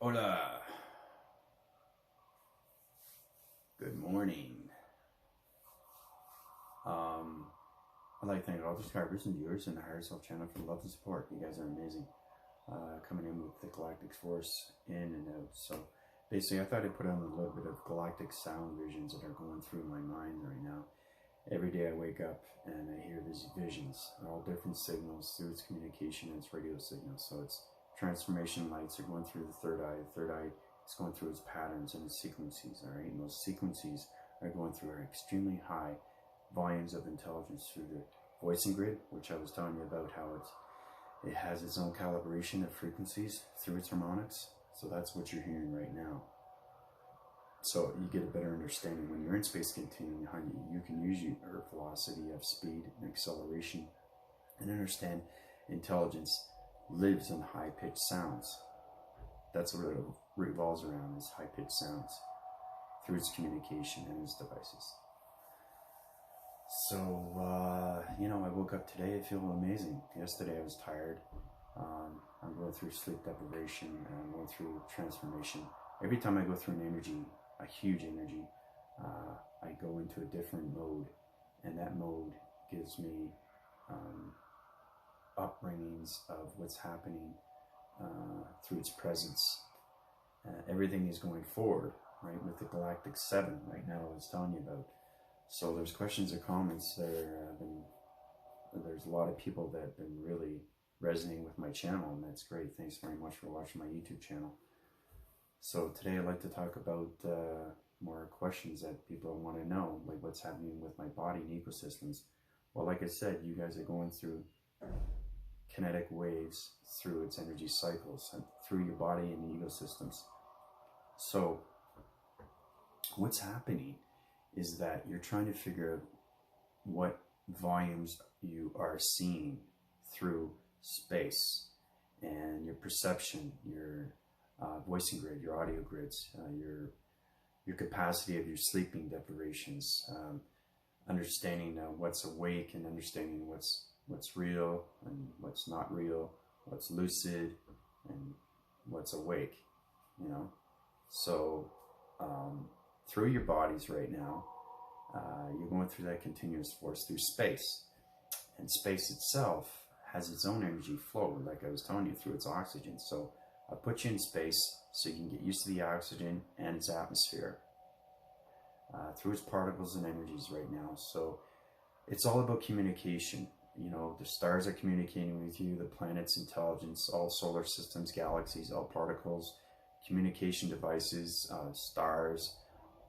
Hola. Good morning. I'd like to thank all the subscribers and viewers in the Higher Self channel for the love and support. You guys are amazing. Coming in with the Galactic force in and out. So basically I thought I'd put on a little bit of galactic sound visions that are going through my mind right now. Every day I wake up and I hear these visions. They're all different signals through its communication and its radio signals. So it's transformation lights are going through the third eye. The third eye is going through its patterns and its sequences. All right, and those sequences are going through extremely high volumes of intelligence through the voicing grid, which I was telling you about how it has its own calibration of frequencies through its harmonics. So that's what you're hearing right now. So you get a better understanding when you're in space continuum how you can use your earth velocity of speed and acceleration and understand intelligence lives in high-pitched sounds. That's what it revolves around, is high-pitched sounds through its communication and its devices. So, I woke up today, I feel amazing. Yesterday I was tired. I'm going through sleep deprivation and I'm going through transformation. Every time I go through an energy, a huge energy, I go into a different mode, and that mode gives me upbringings of what's happening through its presence. Everything is going forward, right, with the Galactic 7 right now I was telling you about. So there's questions or comments there. There's a lot of people that have been really resonating with my channel, and that's great. Thanks very much for watching my YouTube channel. So today I'd like to talk about more questions that people want to know, like what's happening with my body and ecosystems. Well, like I said, you guys are going through kinetic waves through its energy cycles and through your body and the ecosystems. So what's happening is that you're trying to figure out what volumes you are seeing through space and your perception, your voicing grid, your audio grids, your capacity of your sleeping deprivations, understanding what's awake and understanding what's real and what's not real, what's lucid and what's awake, So through your bodies right now, you're going through that continuous force through space. And space itself has its own energy flow, like I was telling you, through its oxygen. So I put you in space so you can get used to the oxygen and its atmosphere through its particles and energies right now. So it's all about communication. The stars are communicating with you, the planets, intelligence, all solar systems, galaxies, all particles, communication devices, stars,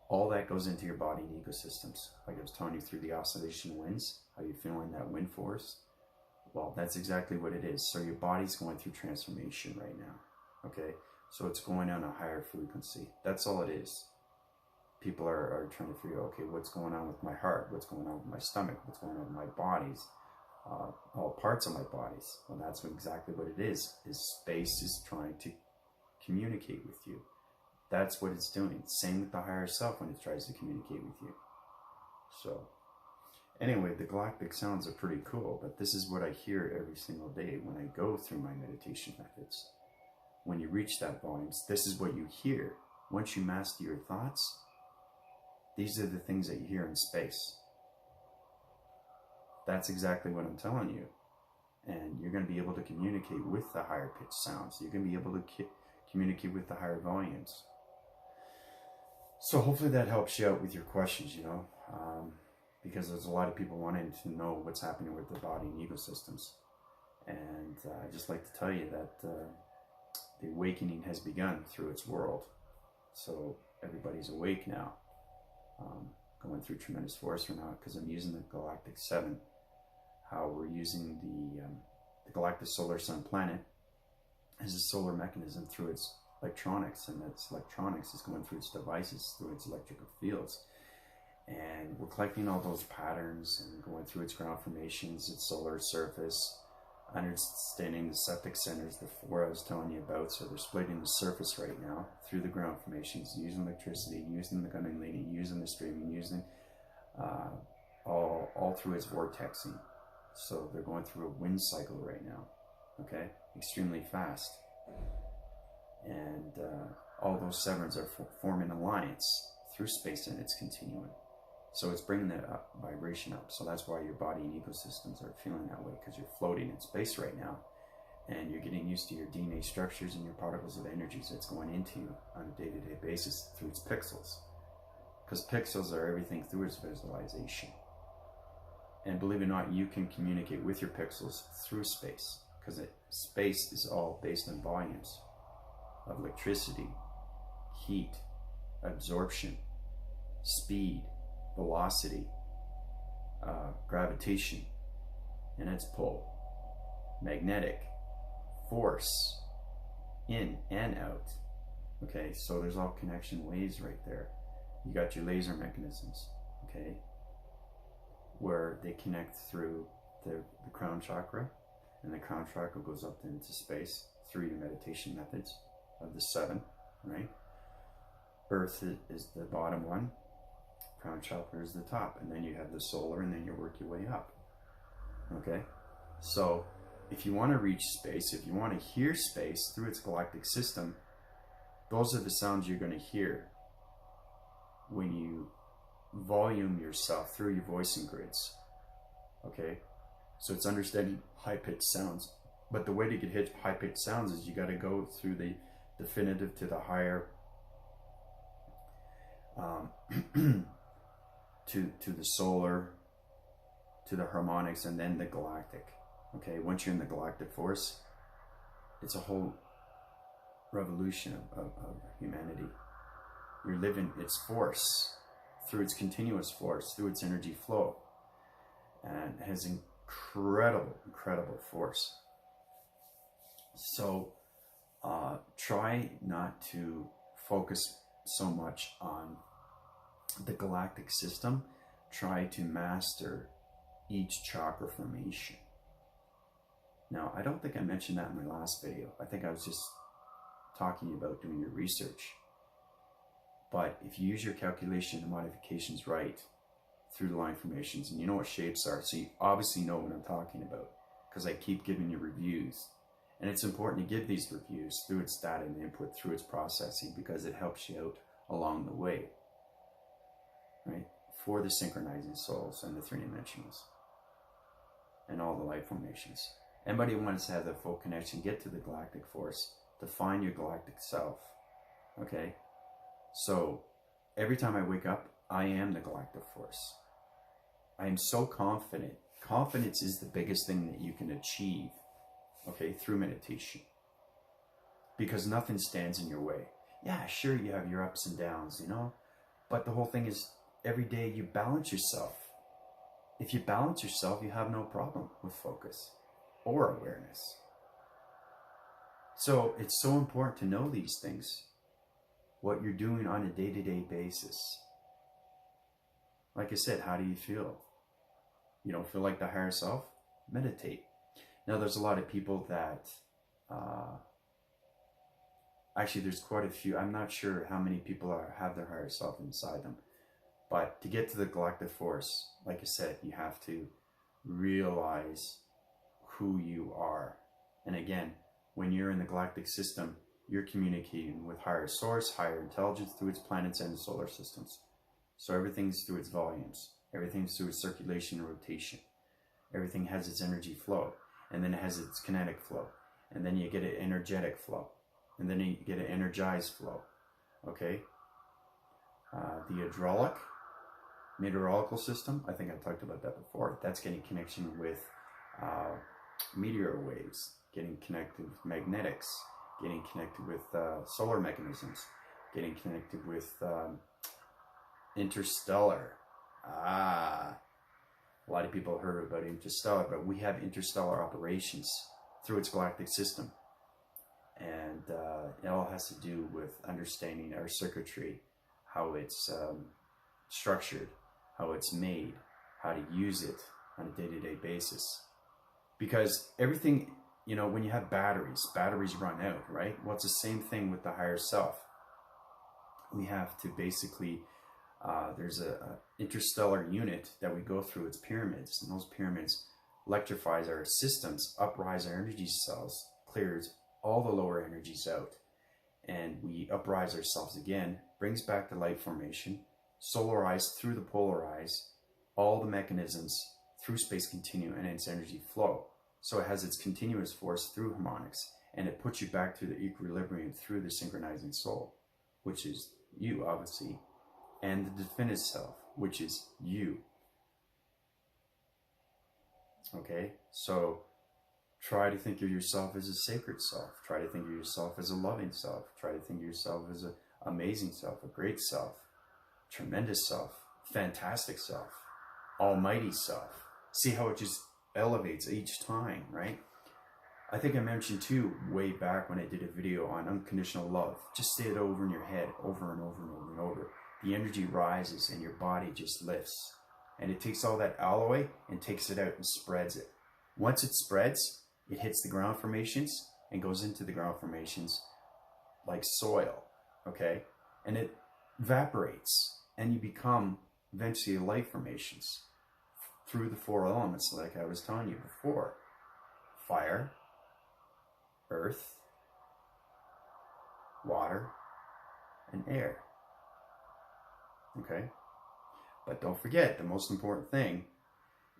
all that goes into your body and ecosystems. Like I was telling you through the oscillation winds, how you feeling that wind force? Well, that's exactly what it is. So your body's going through transformation right now, okay? So it's going on a higher frequency. That's all it is. People are trying to figure out, okay, what's going on with my heart? What's going on with my stomach? What's going on with my bodies? All parts of my bodies. Well, that's exactly what it is space is trying to communicate with you. That's what it's doing. Same with the higher self when it tries to communicate with you. So anyway, the galactic sounds are pretty cool, but this is what I hear every single day when I go through my meditation methods. When you reach that volumes, this is what you hear. Once you master your thoughts, these are the things that you hear in space. That's exactly what I'm telling you. And you're going to be able to communicate with the higher pitched sounds. You're going to be able to communicate with the higher volumes. So hopefully that helps you out with your questions, because there's a lot of people wanting to know what's happening with the body and ecosystems. And I just like to tell you that the awakening has begun through its world. So everybody's awake now, going through tremendous force right now, because I'm using the Galactic 7, how we're using the galactic solar sun planet as a solar mechanism through its electronics, and its electronics is going through its devices, through its electrical fields. And we're collecting all those patterns and going through its ground formations, its solar surface, understanding the septic centers, the four I was telling you about. So they're splitting the surface right now through the ground formations, using electricity, using the kundalini, using the streaming, using all through its vortexing. So they're going through a wind cycle right now, okay? Extremely fast. And all those severance are forming alliance through space and its continuum. So it's bringing that vibration up. So that's why your body and ecosystems are feeling that way, because you're floating in space right now, and you're getting used to your DNA structures and your particles of energies that's going into you on a day-to-day basis through its pixels. Because pixels are everything through its visualization. And believe it or not, you can communicate with your pixels through space, because space is all based on volumes of electricity, heat, absorption, speed, velocity, gravitation, and its pull, magnetic, force, in and out. Okay, so there's all connection waves right there. You got your laser mechanisms, okay, where they connect through the crown chakra, and the crown chakra goes up into space through your meditation methods of the 7, right? Earth is the bottom one, crown chakra is the top, and then you have the solar, and then you work your way up. Okay, so if you want to reach space, if you want to hear space through its galactic system, those are the sounds you're going to hear when you volume yourself through your voicing grids. Okay, so it's understanding high-pitched sounds, but the way to get high-pitched sounds is you got to go through the definitive to the higher, to the solar, to the harmonics, and then the galactic. Okay, once you're in the galactic force, it's a whole revolution of humanity. You're living its force through its continuous force, through its energy flow, and it has incredible force. So try not to focus so much on the galactic system. Try to master each chakra formation. Now, I don't think I mentioned that in my last video. I think I was just talking about doing your research. But if you use your calculation and modifications right through the line formations, and you know what shapes are, so you obviously know what I'm talking about, because I keep giving you reviews. And it's important to give these reviews through its data and input, through its processing, because it helps you out along the way, right? For the synchronizing souls and the 3-dimensionals and all the light formations. Anybody who wants to have the full connection, get to the galactic force, define your galactic self, okay? So every time I wake up, I am the galactic force. I am so confident. Confidence is the biggest thing that you can achieve, okay, through meditation, because nothing stands in your way. Yeah, sure, you have your ups and downs, you know, but the whole thing is every day you balance yourself. If you balance yourself, you have no problem with focus or awareness. So it's so important to know these things, what you're doing on a day-to-day basis. Like I said, how do you feel? You don't feel like the higher self? Meditate. Now, there's a lot of people that, actually there's quite a few, I'm not sure how many people have their higher self inside them. But to get to the galactic force, like I said, you have to realize who you are. And again, when you're in the galactic system, you're communicating with higher source, higher intelligence through its planets and solar systems. So everything's through its volumes. Everything's through its circulation and rotation. Everything has its energy flow. And then it has its kinetic flow. And then you get an energetic flow. And then you get an energized flow. Okay? The hydraulic, meteorological system, I think I talked about that before. That's getting connection with meteor waves, getting connected with magnetics, getting connected with solar mechanisms, getting connected with interstellar. A lot of people have heard about interstellar, but we have interstellar operations through its galactic system. And it all has to do with understanding our circuitry, how it's structured, how it's made, how to use it on a day-to-day basis. Because everything, you know, when you have batteries run out, right? Well, it's the same thing with the higher self. We have to basically, there's a interstellar unit that we go through, it's pyramids, and those pyramids electrifies our systems, uprise our energy cells, clears all the lower energies out, and we uprise ourselves again, brings back the light formation, solarize through the polarize, all the mechanisms through space continue and its energy flow. So it has its continuous force through harmonics, and it puts you back to the equilibrium through the synchronizing soul, which is you, obviously, and the definitive self, which is you. Okay, so try to think of yourself as a sacred self. Try to think of yourself as a loving self. Try to think of yourself as an amazing self, a great self, tremendous self, fantastic self, almighty self. See how it just elevates each time, right? I think I mentioned too, way back when I did a video on unconditional love. Just say it over in your head, over and over and over and over. The energy rises and your body just lifts. And it takes all that alloy and takes it out and spreads it. Once it spreads, it hits the ground formations and goes into the ground formations like soil, okay? And it evaporates, and you become eventually light formations through the four elements like I was telling you before. Fire, earth, water, and air. Okay? But don't forget, the most important thing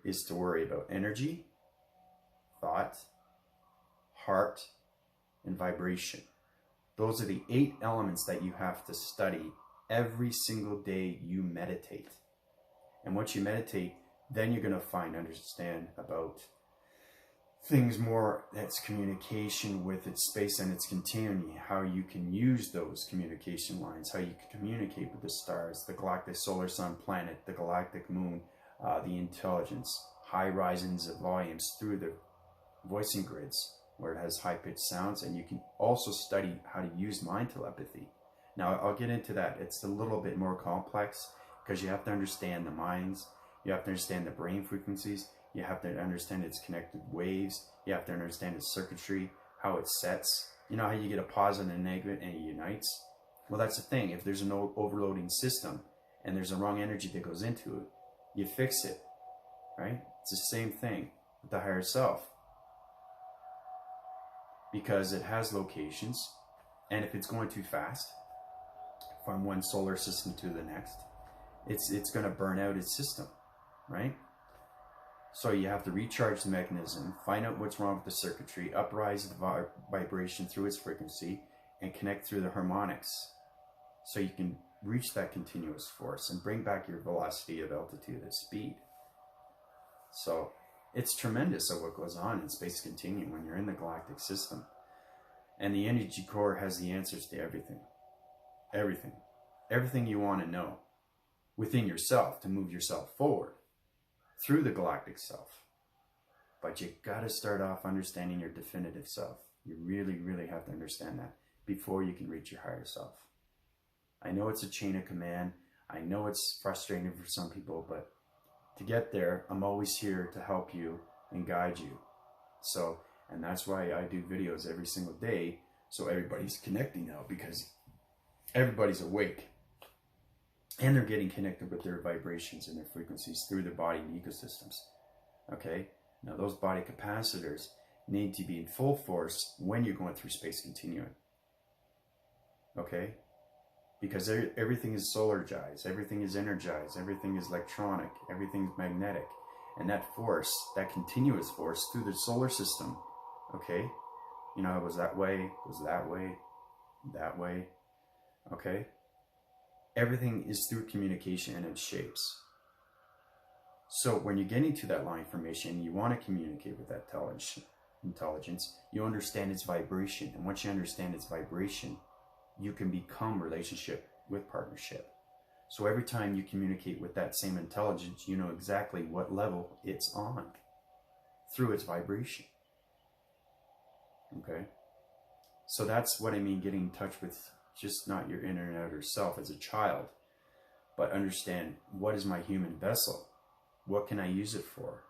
is to worry about energy, thought, heart, and vibration. Those are the 8 elements that you have to study every single day you meditate. And once you meditate, then you're going to understand about things more, that's communication with its space and its continuum, how you can use those communication lines, how you can communicate with the stars, the galactic solar sun planet, the galactic moon, the intelligence, high risings of volumes through the voicing grids where it has high-pitched sounds, and you can also study how to use mind telepathy. Now, I'll get into that. It's a little bit more complex because you have to understand the minds, you have to understand the brain frequencies, you have to understand its connected waves, you have to understand its circuitry, how it sets. You know how you get a positive and a negative and it unites? Well, that's the thing. If there's an overloading system and there's a wrong energy that goes into it, you fix it, right? It's the same thing with the higher self. Because it has locations, and if it's going too fast from one solar system to the next, it's going to burn out its system, right? So you have to recharge the mechanism, find out what's wrong with the circuitry, uprise the vibration through its frequency, and connect through the harmonics so you can reach that continuous force and bring back your velocity of altitude at speed. So it's tremendous of what goes on in space continuum when you're in the galactic system. And the energy core has the answers to everything. Everything. Everything you want to know within yourself to move yourself forward through the galactic self. But you got to start off understanding your definitive self. You really, really have to understand that before you can reach your higher self. I know it's a chain of command. I know it's frustrating for some people, but to get there, I'm always here to help you and guide you. So, and that's why I do videos every single day, so everybody's connecting now, because everybody's awake. And they're getting connected with their vibrations and their frequencies through their body and ecosystems. Okay? Now those body capacitors need to be in full force when you're going through space continuum. Okay? Because everything is solarized, everything is energized, everything is electronic, everything is magnetic. And that force, that continuous force through the solar system, okay? You know, it was that way, that way, okay? Everything is through communication and its shapes. So when you're getting to that line formation, you want to communicate with that intelligence, you understand its vibration. And once you understand its vibration, you can become relationship with partnership. So every time you communicate with that same intelligence, you know exactly what level it's on through its vibration. Okay? So that's what I mean, getting in touch with just not your inner and outer self as a child, but understand, what is my human vessel? What can I use it for?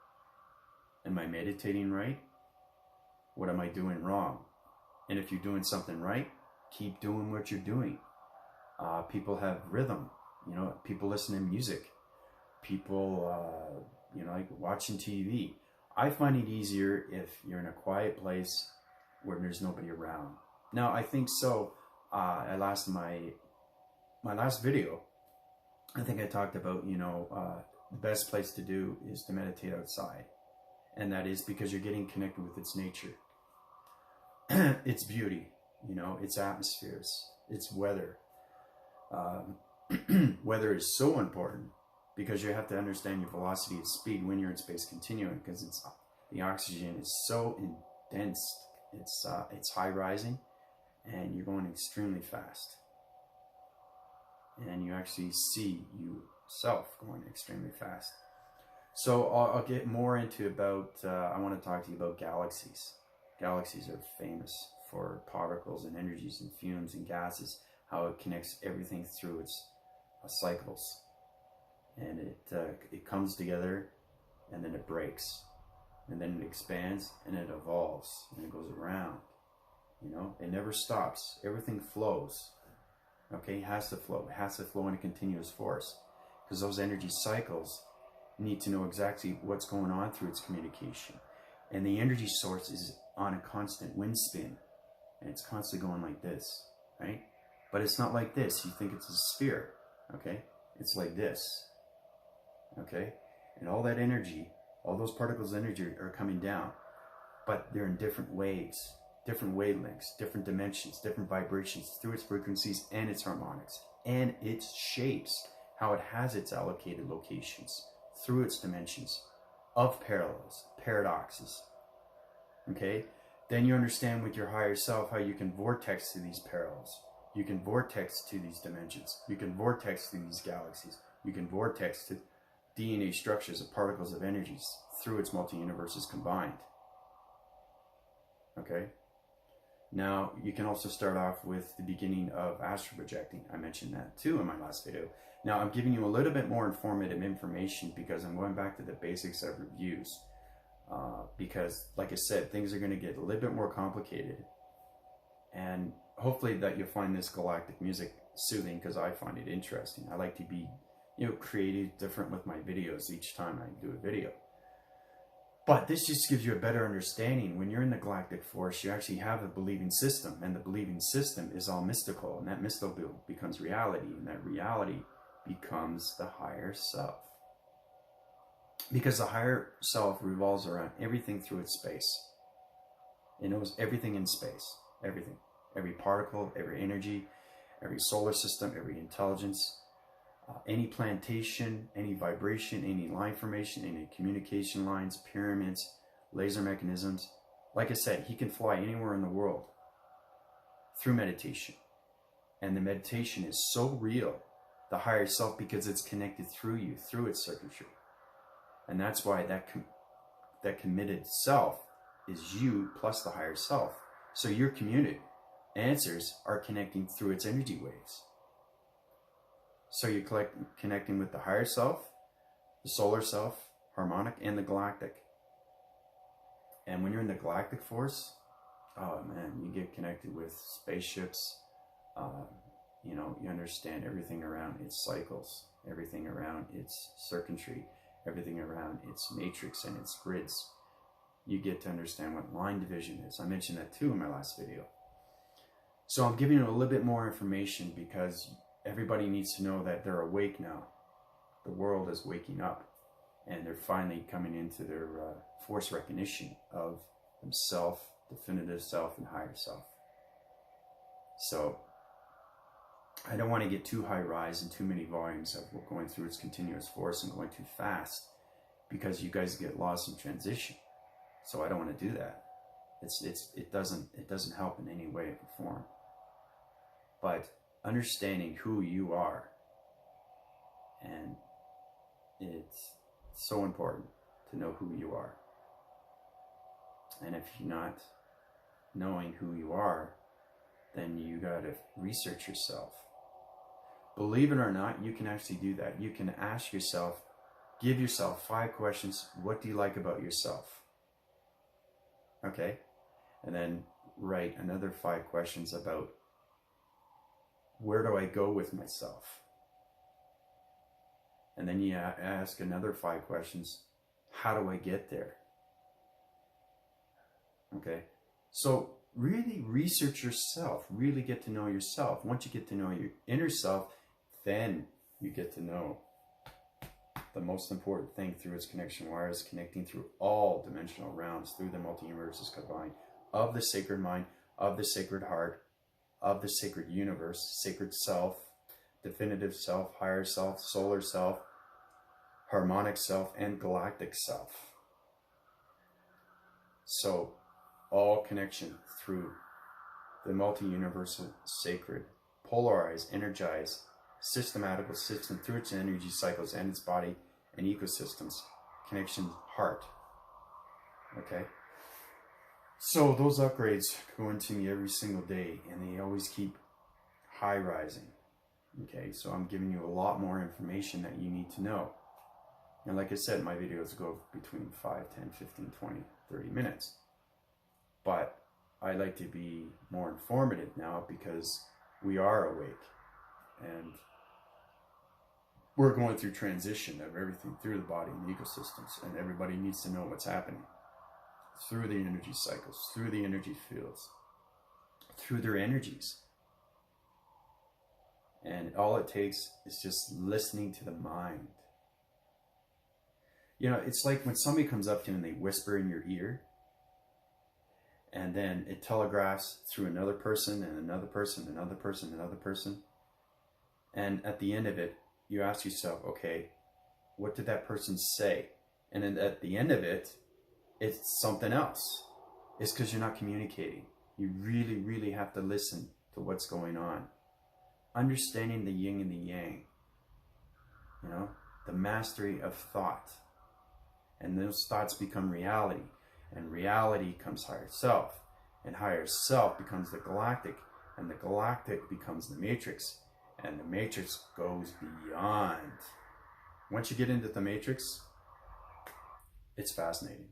Am I meditating right? What am I doing wrong? And if you're doing something right, keep doing what you're doing. People have rhythm. You know, people listen to music. People, you know, like watching TV. I find it easier if you're in a quiet place where there's nobody around. Now, I think so my last video, I think I talked about, the best place to do is to meditate outside. And that is because you're getting connected with its nature, its beauty, its atmospheres, its weather. Weather is so important because you have to understand your velocity of speed when you're in space continuum, because the oxygen is so dense, it's high rising, and you're going extremely fast. And you actually see yourself going extremely fast. So I'll get more into I want to talk to you about galaxies. Galaxies are famous for particles and energies and fumes and gases, how it connects everything through its cycles. And it comes together, and then it breaks, and then it expands, and it evolves, and it goes around. It never stops. Everything flows. Okay, it has to flow. It has to flow in a continuous force, because those energy cycles need to know exactly what's going on through its communication. And the energy source is on a constant wind spin, and it's constantly going like this, right? But it's not like this. You think it's a sphere, okay? It's like this, okay? And all that energy, all those particles of energy are coming down, but they're in different waves, different wavelengths, different dimensions, different vibrations through its frequencies and its harmonics and its shapes, how it has its allocated locations through its dimensions of parallels, paradoxes, okay? Then you understand with your higher self how you can vortex to these parallels. You can vortex to these dimensions. You can vortex to these galaxies. You can vortex to DNA structures of particles of energies through its multi-universes combined. Okay? Now, you can also start off with the beginning of astral projecting. I mentioned that too in my last video. Now, I'm giving you a little bit more informative information because I'm going back to the basics of reviews. Because, like I said, things are going to get a little bit more complicated. And hopefully that you'll find this galactic music soothing, because I find it interesting. I like to be, creative, different with my videos each time I do a video. But this just gives you a better understanding. When you're in the galactic force, you actually have a believing system, and the believing system is all mystical, and that mystical becomes reality, and that reality becomes the higher self. Because the higher self revolves around everything through its space. It knows everything in space, everything. Every particle, every energy, every solar system, every intelligence, any plantation, any vibration, any line formation, any communication lines, pyramids, laser mechanisms. Like I said, he can fly anywhere in the world through meditation. And the meditation is so real, the higher self, because it's connected through you, through its circuitry. And that's why that committed self is you plus the higher self. So your community answers are connecting through its energy waves. So you're connecting with the higher self, the solar self, harmonic, and the galactic. And when you're in the galactic force, oh man, you get connected with spaceships. You understand everything around its cycles, everything around its circuitry, everything around its matrix and its grids. You get to understand what line division is. I mentioned that too in my last video. So I'm giving you a little bit more information because everybody needs to know that they're awake now. The world is waking up, and they're finally coming into their force recognition of themself, definitive self, and higher self. So I don't want to get too high rise and too many volumes of going through its continuous force and going too fast, because you guys get lost in transition. So I don't want to do that. It doesn't help in any way or form. But understanding who you are, and it's so important to know who you are. And if you're not knowing who you are, then you got to research yourself. Believe it or not, you can actually do that. You can ask yourself, give yourself 5 questions. What do you like about yourself? Okay? And then write another 5 questions about, where do I go with myself? And then you ask another 5 questions. How do I get there? Okay. So really research yourself, really get to know yourself. Once you get to know your inner self, then you get to know the most important thing through its connection wires, connecting through all dimensional realms, through the multi-universes combined, of the sacred mind, of the sacred heart, of the sacred universe, sacred self, definitive self, higher self, solar self, harmonic self, and galactic self. So all connection through the multi-universal sacred, polarize, energize, systematical system through its energy cycles and its body and ecosystems, connection heart. Okay, so those upgrades go into me every single day, and they always keep high rising. Okay, so I'm giving you a lot more information that you need to know. And like I said, my videos go between 5, 10, 15, 20, 30 minutes. But I like to be more informative now because we are awake. And we're going through transition of everything through the body and the ecosystems. And everybody needs to know what's happening. Through the energy cycles, through the energy fields, through their energies. And all it takes is just listening to the mind. You know, it's like when somebody comes up to you and they whisper in your ear, and then it telegraphs through another person and another person, another person, another person. And at the end of it, you ask yourself, okay, what did that person say? And then at the end of it, it's something else. It's because you're not communicating. You really, really have to listen to what's going on. Understanding the yin and the yang. You know, the mastery of thought. And those thoughts become reality. And reality becomes higher self. And higher self becomes the galactic. And the galactic becomes the matrix. And the matrix goes beyond. Once you get into the matrix, it's fascinating.